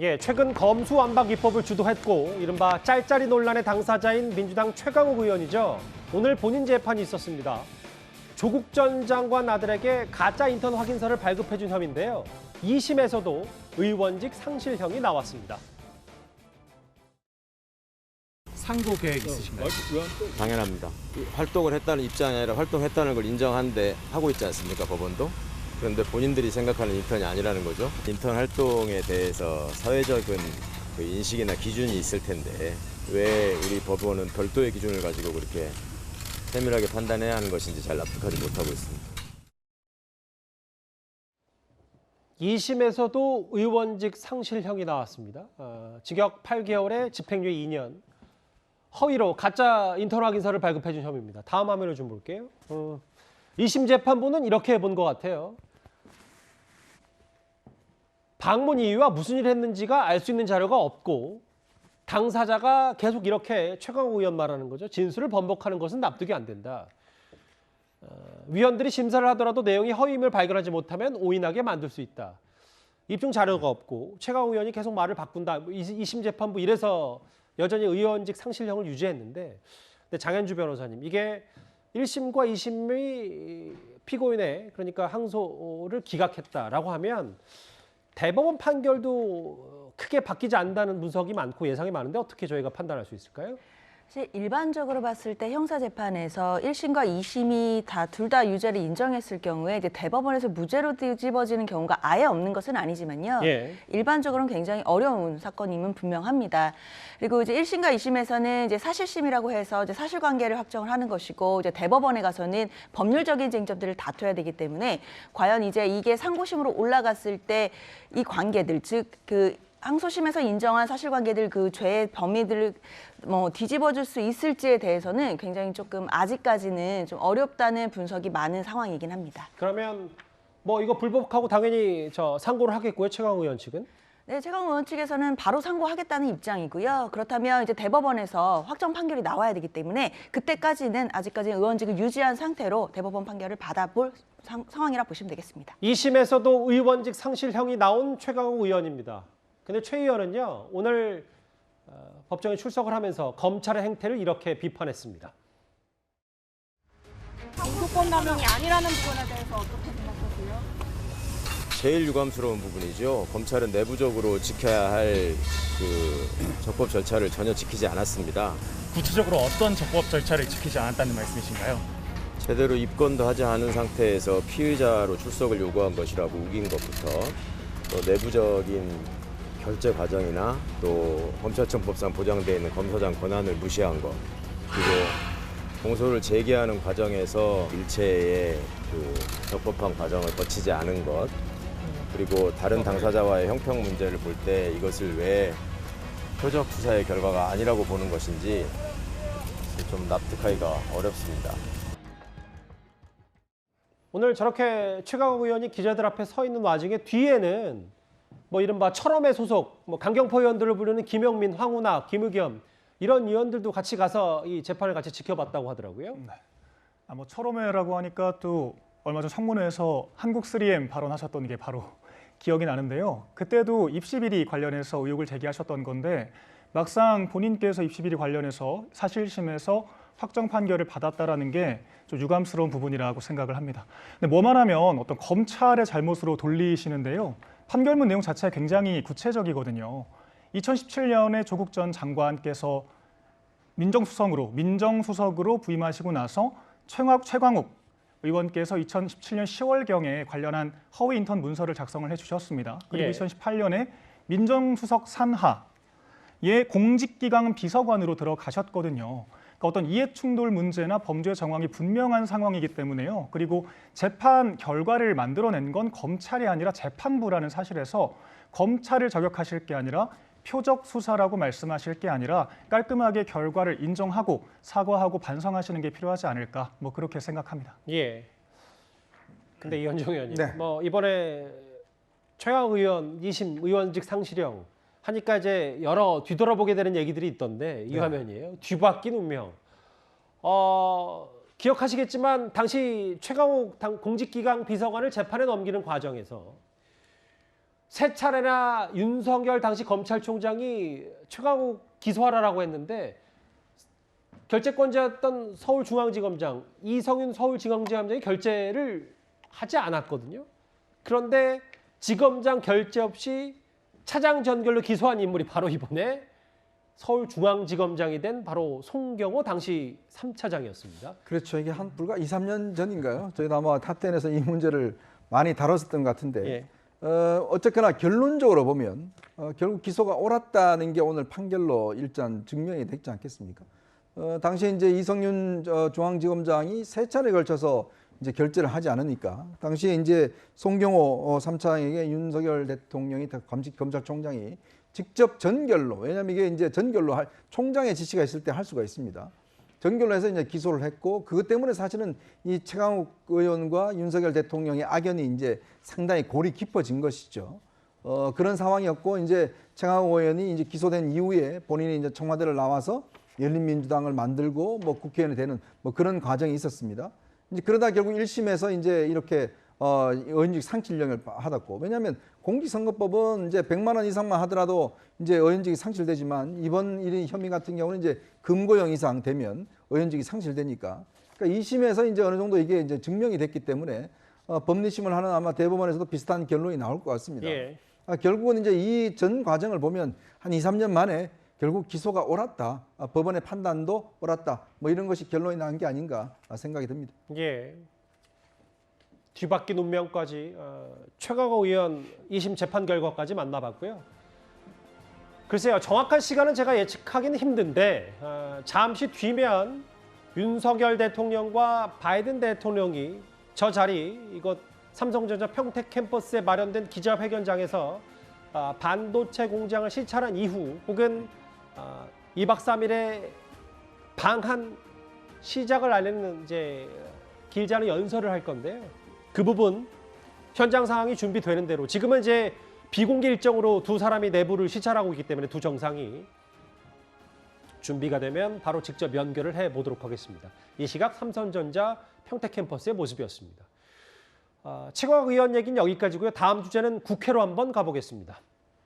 예, 최근 검수완박 입법을 주도했고 이른바 짤짤이 논란의 당사자인 민주당 최강욱 의원이죠. 오늘 본인 재판이 있었습니다. 조국 전 장관 아들에게 가짜 인턴 확인서를 발급해준 혐의인데요. 2심에서도 의원직 상실형이 나왔습니다. 상고 계획 있으신가요? 당연합니다. 활동을 했다는 입장이 아니라 활동했다는 걸 인정하는데 하고 있지 않습니까, 법원도? 그런데 본인들이 생각하는 인턴이 아니라는 거죠. 인턴 활동에 대해서 사회적인 그 인식이나 기준이 있을 텐데 왜 우리 법원은 별도의 기준을 가지고 그렇게 세밀하게 판단해야 하는 것인지 잘 납득하지 못하고 있습니다. 2심에서도 의원직 상실형이 나왔습니다. 징역 8개월에 집행유예 2년. 허위로 가짜 인턴 확인서를 발급해준 혐의입니다. 다음 화면을 좀 볼게요. 2심 재판부는 이렇게 본 것 같아요. 방문 이유와 무슨 일을 했는지가 알 수 있는 자료가 없고 당사자가 계속 이렇게 최강욱 의원 말하는 거죠. 진술을 번복하는 것은 납득이 안 된다. 위원들이 심사를 하더라도 내용이 허위임을 발견하지 못하면 오인하게 만들 수 있다. 입증 자료가 없고 최강욱 의원이 계속 말을 바꾼다. 2심 재판부 이래서 여전히 의원직 상실형을 유지했는데 근데 장현주 변호사님 이게 1심과 2심의 피고인의 그러니까 항소를 기각했다라고 하면 대법원 판결도 크게 바뀌지 않는다는 분석이 많고 예상이 많은데 어떻게 저희가 판단할 수 있을까요? 사실 일반적으로 봤을 때 형사재판에서 1심과 2심이 둘 다 유죄를 인정했을 경우에 이제 대법원에서 무죄로 뒤집어지는 경우가 아예 없는 것은 아니지만요. 예. 일반적으로는 굉장히 어려운 사건임은 분명합니다. 그리고 이제 1심과 2심에서는 이제 사실심이라고 해서 이제 사실관계를 확정을 하는 것이고 이제 대법원에 가서는 법률적인 쟁점들을 다퉈야 되기 때문에 과연 이제 이게 상고심으로 올라갔을 때 이 관계들 즉 항소심에서 인정한 사실관계들 그 죄의 범위들을 뒤집어줄 수 있을지에 대해서는 굉장히 조금 아직까지는 좀 어렵다는 분석이 많은 상황이긴 합니다. 그러면 이거 불법하고 당연히 상고를 하겠고요. 최강욱 의원 측은? 네, 최강욱 의원 측에서는 바로 상고하겠다는 입장이고요. 그렇다면 이제 대법원에서 확정 판결이 나와야 되기 때문에 그때까지는 아직까지 의원직을 유지한 상태로 대법원 판결을 받아볼 상황이라 보시면 되겠습니다. 2심에서도 의원직 상실형이 나온 최강욱 의원입니다. 근데 최 의원은요 오늘 법정에 출석을 하면서 검찰의 행태를 이렇게 비판했습니다. 공소권남용이 아니라는 부분에 대해서 어떻게 생각하세요? 제일 유감스러운 부분이죠. 검찰은 내부적으로 지켜야 할 그 적법 절차를 전혀 지키지 않았습니다. 구체적으로 어떤 적법 절차를 지키지 않았다는 말씀이신가요? 제대로 입건도 하지 않은 상태에서 피의자로 출석을 요구한 것이라고 우긴 것부터 또 내부적인 결재 과정이나 또 검찰청법상 보장되어 있는 검사장 권한을 무시한 것 그리고 공소를 제기하는 과정에서 일체의 그 적법한 과정을 거치지 않은 것 그리고 다른 당사자와의 형평 문제를 볼 때 이것을 왜 표적 수사의 결과가 아니라고 보는 것인지 좀 납득하기가 어렵습니다. 오늘 저렇게 최강욱 의원이 기자들 앞에 서 있는 와중에 뒤에는 이른바 철험의 소속 강경포 의원들을 부르는 김영민, 황운하, 김의겸 이런 의원들도 같이 가서 이 재판을 같이 지켜봤다고 하더라고요. 네. 철험회라고 하니까 또 얼마 전 청문회에서 한국 3M 발언하셨던 게 바로 기억이 나는데요. 그때도 입시비리 관련해서 의혹을 제기하셨던 건데 막상 본인께서 입시비리 관련해서 사실심에서 확정 판결을 받았다라는 게 좀 유감스러운 부분이라고 생각을 합니다. 근데 뭐만 하면 어떤 검찰의 잘못으로 돌리시는데요. 판결문 내용 자체가 굉장히 구체적이거든요. 2017년에 조국 전 장관께서 민정수석으로 부임하시고 나서 최광욱 의원께서 2017년 10월경에 관련한 허위 인턴 문서를 작성을 해주셨습니다. 그리고 2018년에 민정수석 산하의 공직기강 비서관으로 들어가셨거든요. 그러니까 어떤 이해충돌 문제나 범죄 정황이 분명한 상황이기 때문에요. 그리고 재판 결과를 만들어낸 건 검찰이 아니라 재판부라는 사실에서 검찰을 저격하실 게 아니라 표적 수사라고 말씀하실 게 아니라 깔끔하게 결과를 인정하고 사과하고 반성하시는 게 필요하지 않을까 그렇게 생각합니다. 예. 근데 이현종 의원님, 네. 이번에 최강욱 의원 2심 의원직 상실형 하니까 이제 여러 뒤돌아보게 되는 얘기들이 있던데 이 화면이에요. 뒤바뀐 운명. 기억하시겠지만 당시 최강욱 공직기강 비서관을 재판에 넘기는 과정에서 세 차례나 윤석열 당시 검찰총장이 최강욱 기소하라라고 했는데 결재권자였던 서울중앙지검장 이성윤 서울중앙지검장이 결재를 하지 않았거든요. 그런데 지검장 결재 없이 차장 전결로 기소한 인물이 바로 이번에 서울중앙지검장이 된 바로 송경호 당시 3차장이었습니다. 그렇죠. 이게 한 불과 2, 3년 전인가요? 저희도 아마 탑10에서 이 문제를 많이 다뤘었던 것 같은데 예. 어쨌거나 결론적으로 보면 결국 기소가 옳았다는 게 오늘 판결로 일단 증명이 됐지 않겠습니까? 당시에 이제 이성윤 중앙지검장이 세 차례에 걸쳐서 이제 결재를 하지 않으니까 당시에 이제 송경호 3차장에게 윤석열 대통령이 검찰총장이 직접 전결로, 왜냐하면 이게 이제 전결로 총장의 지시가 있을 때 할 수가 있습니다. 전결로 해서 이제 기소를 했고 그것 때문에 사실은 이 최강욱 의원과 윤석열 대통령의 악연이 이제 상당히 골이 깊어진 것이죠. 그런 상황이었고 이제 최강욱 의원이 이제 기소된 이후에 본인이 이제 청와대를 나와서 열린민주당을 만들고 뭐 국회의원이 되는 뭐 그런 과정이 있었습니다. 이제 그러다 결국 1심에서 이제 이렇게 의원직 상실령을 받았고, 왜냐하면 공직선거법은 이제 100만 원 이상만 하더라도 이제 의원직이 상실되지만 이번 일인 혐의 같은 경우는 이제 금고형 이상 되면 의원직이 상실되니까, 그러니까 2심에서 이제 어느 정도 이게 이제 증명이 됐기 때문에 법리심을 하는 아마 대법원에서도 비슷한 결론이 나올 것 같습니다. 예. 결국은 이제 이 전 과정을 보면 한 2, 3년 만에 결국 기소가 옳았다, 법원의 판단도 옳았다, 뭐 이런 것이 결론이 난 게 아닌가 생각이 듭니다. 예. 뒤바뀐 운명까지 최강욱 의원 2심 재판 결과까지 만나봤고요. 글쎄요, 정확한 시간은 제가 예측하기는 힘든데 잠시 뒤면 윤석열 대통령과 바이든 대통령이 저 자리, 이곳 삼성전자 평택 캠퍼스에 마련된 기자회견장에서 반도체 공장을 시찰한 이후 혹은 2박 3일의 방한 시작을 알리는 이제 길지 않은 연설을 할 건데요. 그 부분 현장 상황이 준비되는 대로 지금은 이제 비공개 일정으로 두 사람이 내부를 시찰하고 있기 때문에 두 정상이 준비가 되면 바로 직접 연결을 해보도록 하겠습니다. 이 시각 삼성전자 평택 캠퍼스의 모습이었습니다. 최강욱 의원 얘기는 여기까지고요. 다음 주제는 국회로 한번 가보겠습니다.